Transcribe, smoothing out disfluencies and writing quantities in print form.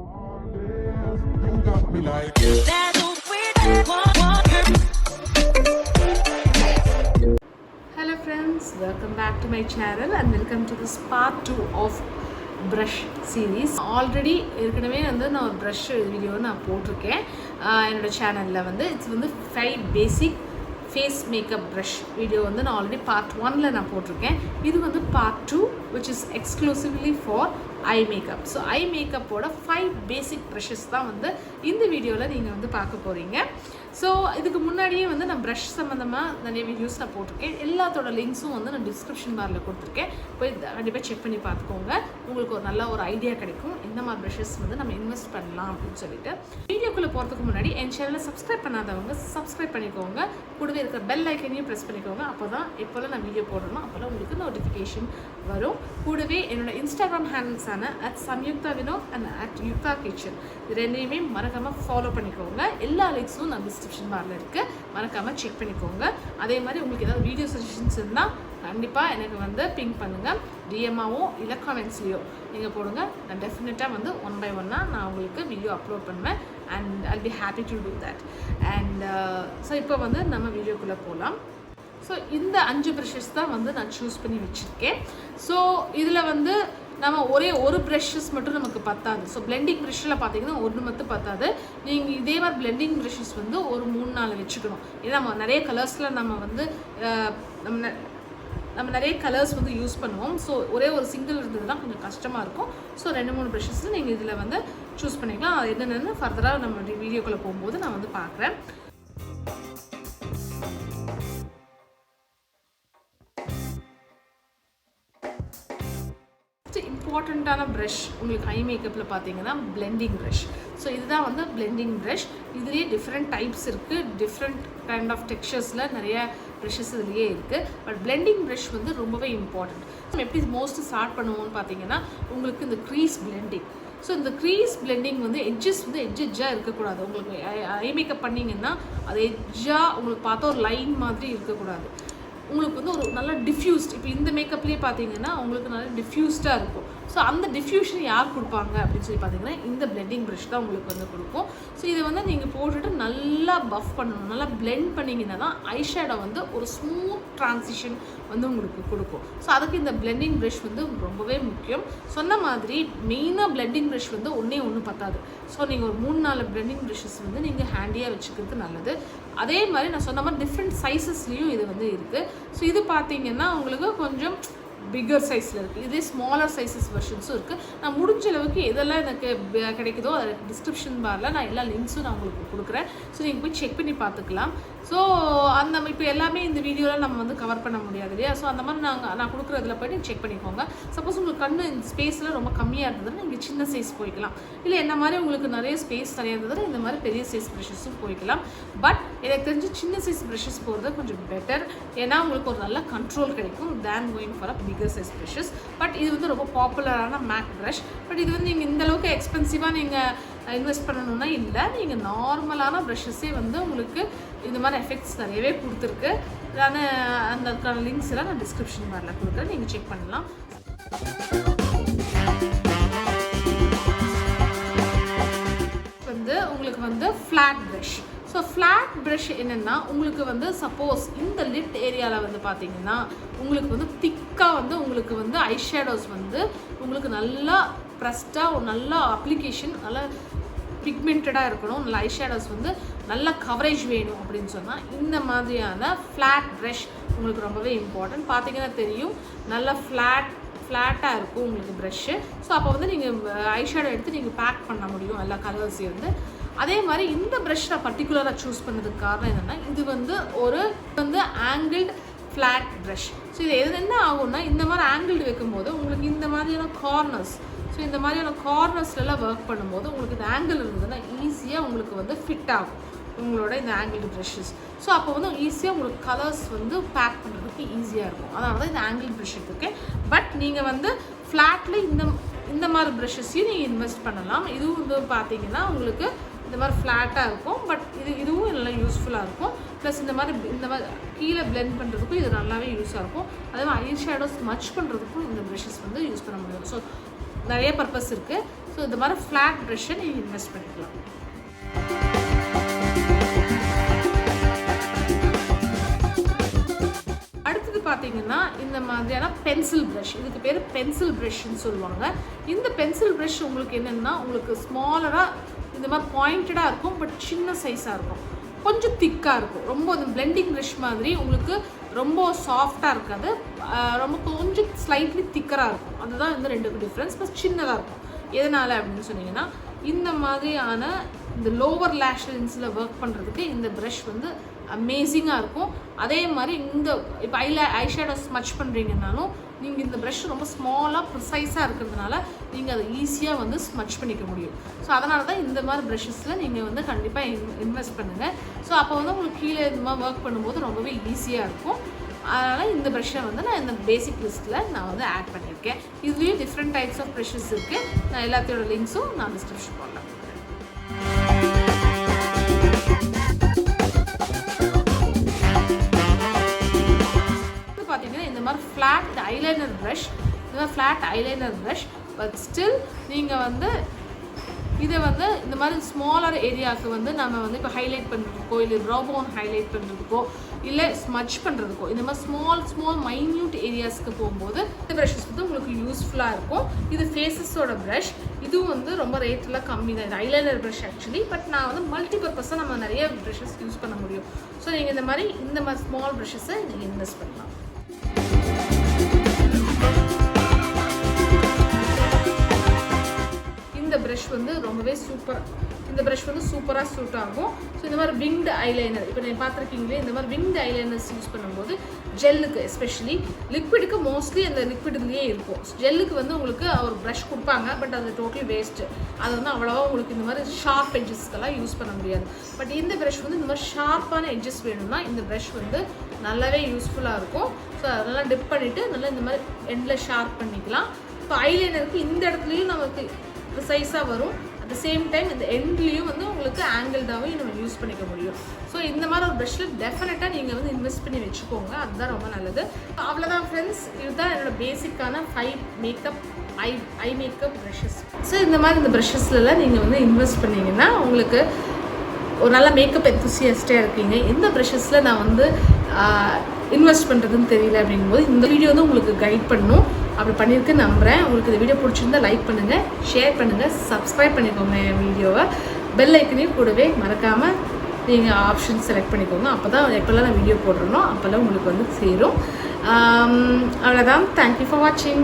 Hello friends, welcome back to my channel and welcome to this part 2 of brush series. Already ஏற்கனவே வந்து நான் ஒரு brush video நான் போட்டிருக்கேன் என்னோட சேனலில் வந்து இட்ஸ் வந்து 5 basic face makeup brush video வந்து நான் ஆல்ரெடி பார்ட் 1ல நான் போட்டிருக்கேன். இது வந்து part 2 which is exclusively for eye makeup. So eye மேக்கப்போட 5 பேசிக் ப்ரஷஸ் தான் வந்து இந்த வீடியோவில் நீங்கள் வந்து பார்க்க போகிறீங்க. ஸோ இதுக்கு முன்னாடியே வந்து நான் ப்ரஷ் சம்மந்தமாக நிறைய வீடியோஸ் நான் போட்டிருக்கேன். எல்லாத்தோட லிங்க்ஸும் வந்து நான் டிஸ்கிரிப்ஷன் பாரில் கொடுத்துருக்கேன். போய் கண்டிப்பாக செக் பண்ணி பார்த்துக்கோங்க. உங்களுக்கு ஒரு நல்ல ஒரு ஐடியா கிடைக்கும் எந்த மாதிரி ப்ரஷஸ் வந்து நம்ம இன்வெஸ்ட் பண்ணலாம் அப்படின்னு சொல்லிட்டு. வீடியோக்குள்ளே போகிறதுக்கு முன்னாடி என் சேனலை சப்ஸ்கிரைப் பண்ணாதவங்க சப்ஸ்கிரைப் பண்ணிக்கோங்க. கூடவே இருக்கிற பெல் ஐக்கனையும் ப்ரெஸ் பண்ணிக்கோங்க. அப்போ தான் எப்போல்லாம் நான் வீடியோ போடணும் அப்போல்லாம் உங்களுக்கு நோட்டிஃபிகேஷன் வரும். கூடவே என்னோடய Instagram hands @SAMYUKTHA VINOD and @YUKTA Kitchen இது ரெண்டையுமே மறக்காமல் ஃபாலோ பண்ணிக்கோங்க. எல்லா லிங்க்ஸும் நான் டிஸ்கிரிப்ஷன் பாரில் இருக்குது, மறக்காமல் செக் பண்ணிக்கோங்க. அதே மாதிரி உங்களுக்கு ஏதாவது வீடியோ சஜஷன்ஸ் இருந்தால் கண்டிப்பாக எனக்கு வந்து பிங்க் பண்ணுங்கள். டிஎம்மாவோ இல்லை கமெண்ட்ஸ்லையோ நீங்கள் போடுங்க. நான் டெஃபினட்டாக வந்து 1 by 1 நான் உங்களுக்கு வீடியோ அப்லோட் பண்ணுவேன் and I'll be happy to do that. And so இப்போ வந்து நம்ம வீடியோக்குள்ளே போகலாம். ஸோ இந்த 5 ப்ரஷஸ் தான் வந்து நான் சூஸ் பண்ணி வச்சுருக்கேன். ஸோ இதில் வந்து நம்ம ஒரே ஒரு ப்ரஷஸ் மட்டும் நமக்கு பத்தாது. ஸோ பிளெண்டிங் ப்ரஷ்ஷில் பார்த்தீங்கன்னா ஒன்று மட்டும் பத்தாது. நீங்கள் இதே மாதிரி பிளெண்டிங் ப்ரஷஸ் வந்து ஒரு 3-4 வச்சுக்கணும். ஏன்னா நம்ம நிறைய கலர்ஸில் நம்ம வந்து நம்ம நிறைய கலர்ஸ் வந்து யூஸ் பண்ணுவோம். ஸோ ஒரே ஒரு சிங்கிள் இருந்ததுன்னா கொஞ்சம் கஷ்டமாக இருக்கும். ஸோ 2-3 ப்ரஷஸ் நீங்கள் இதில் வந்து சூஸ் பண்ணிக்கலாம். அது என்னென்னு ஃபர்தராக நம்ம வீடியோக்குள்ளே போகும்போது நான் வந்து பார்க்குறேன். இம்பார்ட்டண்ட்டான ப்ரஷ் உங்களுக்கு ஐ மேக்கப்பில் பார்த்தீங்கன்னா பிளெண்டிங் ப்ரஷ். ஸோ இதுதான் வந்து பிளெண்டிங் ப்ரஷ். இதுலேயே டிஃப்ரெண்ட் டைப்ஸ் இருக்குது, டிஃப்ரெண்ட் கைண்ட் ஆஃப் டெக்ஸ்சர்ஸில் நிறைய ப்ரஷஸ் இதுலேயே இருக்குது. பட் பிளெண்டிங் ப்ரஷ் வந்து ரொம்பவே இம்பார்ட்டண்ட். நம்ம எப்படி மோஸ்ட்டு ஸ்டார்ட் பண்ணுவோம்னு பார்த்தீங்கன்னா உங்களுக்கு இந்த க்ரீஸ் பிளெண்டிங். ஸோ இந்த க்ரீஸ் பிளெண்டிங் வந்து எட்ஜஸ் வந்து எட்ஜாக இருக்கக்கூடாது. உங்களுக்கு ஐ மேக்கப் பண்ணிங்கன்னா அது எட்ஜாக உங்களுக்கு பார்த்தா ஒரு லைன் மாதிரி இருக்கக்கூடாது. உங்களுக்கு வந்து ஒரு நல்ல டிஃப்யூஸ்ட், இப்போ இந்த மேக்கப்லேயே பார்த்தீங்கன்னா உங்களுக்கு நல்ல டிஃப்யூஸ்டாக இருக்கும். ஸோ அந்த டிஃப்யூஷன் யார் கொடுப்பாங்க அப்படின்னு சொல்லி பார்த்தீங்கன்னா இந்த பிளெண்டிங் ப்ரஷ் தான் உங்களுக்கு வந்து கொடுக்கும். ஸோ இதை வந்து நீங்கள் போட்டுட்டு நல்லா பஃப் பண்ணணும், நல்லா பிளெண்ட் பண்ணிங்கன்னா தான் ஐஷேடோ வந்து ஒரு ஸ்மூத் ட்ரான்சிஷன் வந்து உங்களுக்கு கொடுக்கும். ஸோ அதுக்கு இந்த பிளெண்டிங் ப்ரஷ் வந்து ரொம்பவே முக்கியம். சொன்ன மாதிரி மெயினாக பிளெண்டிங் ப்ரஷ் வந்து ஒன்று பத்தாது. ஸோ நீங்கள் ஒரு 3-4 பிளெண்டிங் ப்ரஷஸ் வந்து நீங்கள் ஹேண்டியாக வச்சுக்கிறது நல்லது. அதே மாதிரி நான் சொன்ன மாதிரி டிஃப்ரெண்ட் சைஸஸ்லேயும் இது வந்து இருக்குது. ஸோ இது பார்த்தீங்கன்னா உங்களுக்கு கொஞ்சம் பிக்கர் சைஸில் இருக்குது. இதே ஸ்மாலர் சைஸஸ் வெர்ஷன்ஸும் இருக்குது. நான் முடிஞ்ச அளவுக்கு எதெல்லாம் எனக்கு கிடைக்குதோ அதை டிஸ்கிரிப்ஷன் பாரில் நான் எல்லா லிங்க்ஸும் நான் உங்களுக்கு கொடுக்குறேன். ஸோ நீங்கள் போய் செக் பண்ணி பார்த்துக்கலாம். ஸோ அந்த இப்போ எல்லாமே இந்த வீடியோவில் நம்ம வந்து கவர் பண்ண முடியாது இல்லையா? ஸோ அந்த மாதிரி நான் கொடுக்குறதுல போய்ட்டு செக் பண்ணிக்கோங்க. சப்போஸ் உங்களுக்கு கண்ணு இந்த ஸ்பேஸில் ரொம்ப கம்மியாக இருந்ததுன்னா நீங்கள் சின்ன சைஸ் போய்க்கலாம். இல்லை என்ன மாதிரி உங்களுக்கு நிறைய ஸ்பேஸ் நிறைய இருந்ததுன்னா இந்த மாதிரி பெரிய சைஸ் ப்ரஷஸும் போய்க்கலாம். பட் எனக்கு தெரிஞ்சு சின்ன சைஸ் ப்ரஷஸ் போகிறது கொஞ்சம் பெட்டர். ஏன்னா உங்களுக்கு ஒரு நல்ல கண்ட்ரோல் கிடைக்கும் தேன் going for a bigger size brushes. But இது வந்து ரொம்ப பாப்புலரான மேக் ப்ரஷ். பட் இது வந்து நீங்கள் இந்தளவுக்கு எக்ஸ்பென்சிவாக நீங்கள் இன்வெஸ்ட் பண்ணணுன்னா இல்லை, நீங்கள் நார்மலான ப்ரஷஸே வந்து உங்களுக்கு இந்த மாதிரி எஃபெக்ட்ஸ் நிறையவே கொடுத்துருக்கு. நான் அதுக்கான லிங்க்ஸ் எல்லாம் நான் டிஸ்கிரிப்ஷன் பாரில் கொடுக்குறேன், நீங்கள் செக் பண்ணலாம். வந்து உங்களுக்கு வந்து flat brush. So flat brush என்னென்னா உங்களுக்கு வந்து சப்போஸ் இந்த லிட் ஏரியாவில் வந்து பார்த்தீங்கன்னா உங்களுக்கு வந்து திக்காக வந்து உங்களுக்கு வந்து ஐஷேடோஸ் வந்து உங்களுக்கு நல்லா ப்ரெஸ்டாக ஒரு நல்ல அப்ளிகேஷன் நல்லா பிக்மெண்டடாக இருக்கணும், நல்ல ஐஷேடோஸ் வந்து நல்ல கவரேஜ் வேணும் அப்படின்னு சொன்னால் இந்த மாதிரியான ஃப்ளாட் ப்ரஷ் உங்களுக்கு ரொம்பவே இம்பார்ட்டன்ட். பார்த்தீங்கன்னா தெரியும் நல்லா ஃப்ளாட்டாக இருக்கும் உங்களுக்கு ப்ரஷ்ஷு. ஸோ அப்போ வந்து நீங்கள் ஐஷேடோ எடுத்து நீங்கள் பேக் பண்ண முடியும் எல்லா கலர்ஸையும் வந்து. அதே மாதிரி இந்த ப்ரஷ் நான் பர்டிகுலராக சூஸ் பண்ணதுக்கு காரணம் என்னென்னா இது வந்து ஒரு ஆங்கிள்டு ஃப்ளாட் ப்ரஷ். ஸோ இது என்ன ஆகும்னா இந்த மாதிரி ஆங்கிள்டு வைக்கும்போது உங்களுக்கு இந்த மாதிரியான கார்னர்ஸ், ஸோ இந்த மாதிரியான கார்னர்ஸ்லாம் ஒர்க் பண்ணும்போது உங்களுக்கு இந்த ஆங்கிள் இருந்ததுன்னா ஈஸியாக உங்களுக்கு வந்து ஃபிட் ஆகும் உங்களோட இந்த ஆங்கிள்டு ப்ரஷஸ். ஸோ அப்போ வந்து ஈஸியாக உங்களுக்கு கலர்ஸ் வந்து பேக் பண்ணுறதுக்கு ஈஸியாக இருக்கும். அதனால தான் இந்த ஆங்கிள் ப்ரஷ் இருக்குது. பட் நீங்கள் வந்து ஃப்ளாட்டில் இந்த மாதிரி ப்ரஷஸையும் நீங்கள் இன்வெஸ்ட் பண்ணலாம். இதுவும் வந்து பார்த்தீங்கன்னா உங்களுக்கு இந்த மாதிரி ஃப்ளாட்டாக இருக்கும். பட் இதுவும் நல்லா யூஸ்ஃபுல்லாக இருக்கும். ப்ளஸ் இந்த மாதிரி கீழே பிளெண்ட் பண்ணுறதுக்கும் இது நல்லாவே யூஸாக இருக்கும். அதே மாதிரி ஐ ஷேடோஸ் மச் பண்ணுறதுக்கும் இந்த ப்ரஷஸ் வந்து யூஸ் பண்ண முடியும். ஸோ நிறைய பர்பஸ் இருக்குது. ஸோ இந்த மாதிரி ஃப்ளாட் ப்ரஷ்ஷை நீங்கள் இன்வெஸ்ட் பண்ணிக்கலாம். அடுத்தது பார்த்தீங்கன்னா இந்த மாதிரியான பென்சில் ப்ரஷ், இதுக்கு பேர் பென்சில் ப்ரஷ்ன்னு சொல்லுவாங்க. இந்த பென்சில் ப்ரஷ் உங்களுக்கு என்னென்னா உங்களுக்கு ஸ்மாலராக இந்த மாதிரி பாயிண்டடாக இருக்கும், பட் சின்ன சைஸாக இருக்கும், கொஞ்சம் திக்காக இருக்கும். ரொம்ப அந்த பிளெண்டிங் ப்ரஷ் மாதிரி உங்களுக்கு ரொம்ப சாஃப்டாக இருக்காது, ரொம்ப கொஞ்சம் ஸ்லைட்லி திக்கராக இருக்கும். அதுதான் இந்த ரெண்டுக்கும் டிஃப்ரென்ஸ். ப்ளஸ் சின்னதாக இருக்கும். எதனால் அப்படின்னு சொன்னீங்கன்னா இந்த மாதிரியான இந்த லோவர் லேஷ் லைன்ஸில் ஒர்க் பண்ணுறதுக்கு இந்த ப்ரஷ் வந்து அமேசிங்காக இருக்கும். அதே மாதிரி இந்த இப்போ ஐஷேடோ ஸ்மச் பண்ணுறீங்கன்னாலும் நீங்கள் இந்த ப்ரஷ் ரொம்ப ஸ்மாலாக ப்ரிசைஸாக இருக்கிறதுனால நீங்கள் அதை ஈஸியாக வந்து ஸ்மச் பண்ணிக்க முடியும். ஸோ அதனால தான் இந்த மாதிரி ப்ரஷஸில் நீங்கள் வந்து கண்டிப்பாக இன்வெஸ்ட் பண்ணுங்கள். ஸோ அப்போ வந்து உங்களுக்கு கீழே இந்த மாதிரி ஒர்க் பண்ணும்போது ரொம்பவே ஈஸியாக இருக்கும். அதனால் இந்த ப்ரஷ்ஷை வந்து நான் இந்த பேசிக் லிஸ்ட்டில் நான் வந்து ஆட் பண்ணியிருக்கேன். இதுலேயும் டிஃப்ரெண்ட் டைப்ஸ் ஆஃப் ப்ரஷஸ் இருக்குது. நான் எல்லாத்தையோட லிங்க்ஸும் நான் டிஸ்கிரிப்ஷன் பண்ணலாம். இது பார்த்தீங்கன்னா இந்த மாதிரி ஃப்ளாட் ஐலைனர் ப்ரஷ், இந்த மாதிரி flat eyeliner brush, but still நீங்கள் வந்து இதை வந்து இந்த மாதிரி ஸ்மாலர் ஏரியாவுக்கு வந்து நம்ம வந்து இப்போ ஹைலைட் பண்ணுறதுக்கோ இல்லை ப்ரௌபோன் ஹைலைட் பண்ணுறதுக்கோ இல்லை ஸ்மச் பண்ணுறதுக்கோ இந்த மாதிரி ஸ்மால் மைன்யூட் ஏரியாஸ்க்கு போகும்போது இந்த ப்ரஷஸ் வந்து உங்களுக்கு யூஸ்ஃபுல்லாக இருக்கும். இது ஃபேஸஸோட ப்ரஷ், இதுவும் வந்து ரொம்ப ரேட்டெலாம் கம்மி தான். இது ஐலைனர் ப்ரஷ் ஆக்சுவலி, பட் நான் வந்து மல்டி பர்பஸாக நம்ம நிறைய ப்ரஷஸ் யூஸ் பண்ண முடியும். ஸோ நீங்கள் இந்த மாதிரி ஸ்மால் ப்ரஷஸை நீங்கள் இன்வெஸ்ட் பண்ணலாம். இந்த ப்ரஷ் வந்து ரொம்பவே சூப்பராக சூட் ஆகும். ஸோ இந்த மாதிரி விங்டு ஐலைனர் இப்போ நீங்கள் பார்த்துருக்கீங்களே, இந்த மாதிரி விங்டு ஐலைனர்ஸ் யூஸ் பண்ணும்போது ஜெல்லுக்கு எஸ்பெஷலி, லிக்விடுக்கு மோஸ்ட்லி அந்த லிக்விட்லேயே இருக்கும். ஜெல்லுக்கு வந்து உங்களுக்கு ஒரு ப்ரஷ் கொடுப்பாங்க, பட் அது டோட்டலி வேஸ்ட்டு. அது வந்து அவ்வளோவா உங்களுக்கு இந்த மாதிரி ஷார்ப் எட்ஜஸ்க்கெல்லாம் யூஸ் பண்ண முடியாது. பட் இந்த ப்ரஷ் வந்து இந்த மாதிரி ஷார்ப்பான எட்ஜஸ் வேணும்னா இந்த ப்ரஷ் வந்து நல்லாவே யூஸ்ஃபுல்லாக இருக்கும். ஸோ அதெல்லாம் டிப் பண்ணிவிட்டு நல்லா இந்த மாதிரி எண்டில் ஷார்ப் பண்ணிக்கலாம். இப்போ ஐலைனருக்கு இந்த இடத்துலையும் நமக்கு ப்ரிசைஸாக வரும், அட் த சேம் டைம் இந்த எண்ட்லேயும் வந்து உங்களுக்கு ஆங்கிள்டாகவும் நம்ம யூஸ் பண்ணிக்க முடியும். ஸோ இந்த மாதிரி ஒரு ப்ரஷ்ஷில் டெஃபினட்டாக நீங்கள் வந்து இன்வெஸ்ட் பண்ணி வச்சுக்கோங்க, அதுதான் ரொம்ப நல்லது. அவ்வளோதான் ஃப்ரெண்ட்ஸ், இதுதான் என்னோடய பேசிக்கான 5 ஐ மேக்கப் ப்ரஷஸ். ஸோ இந்த மாதிரி இந்த ப்ரஷஸ்லாம் நீங்கள் வந்து இன்வெஸ்ட் பண்ணிங்கன்னா உங்களுக்கு ஒரு நல்ல மேக்கப் எந்தூசியாஸ்டாக இருக்கீங்க. எந்த ப்ரஷஸில் நான் வந்து இன்வெஸ்ட் பண்ணுறதுன்னு தெரியல அப்படிங்கும்போது இந்த வீடியோ வந்து உங்களுக்கு கைட் பண்ணணும். அப்படி பண்ணியிருக்கு நம்புகிறேன். உங்களுக்கு இந்த வீடியோ பிடிச்சிருந்தா லைக் பண்ணுங்கள், ஷேர் பண்ணுங்கள், சப்ஸ்கிரைப் பண்ணிக்கோங்க என் வீடியோவை. பெல் ஐக்கனையும் கூடவே மறக்காமல் நீங்கள் ஆப்ஷன் செலக்ட் பண்ணிக்கோங்க. அப்போ தான் எப்போல்லாம் நான் வீடியோ போடுறேனோ அப்போல்லாம் உங்களுக்கு வந்து சேரும். அவ்வளோதான். தேங்க்யூ ஃபார் வாட்சிங்.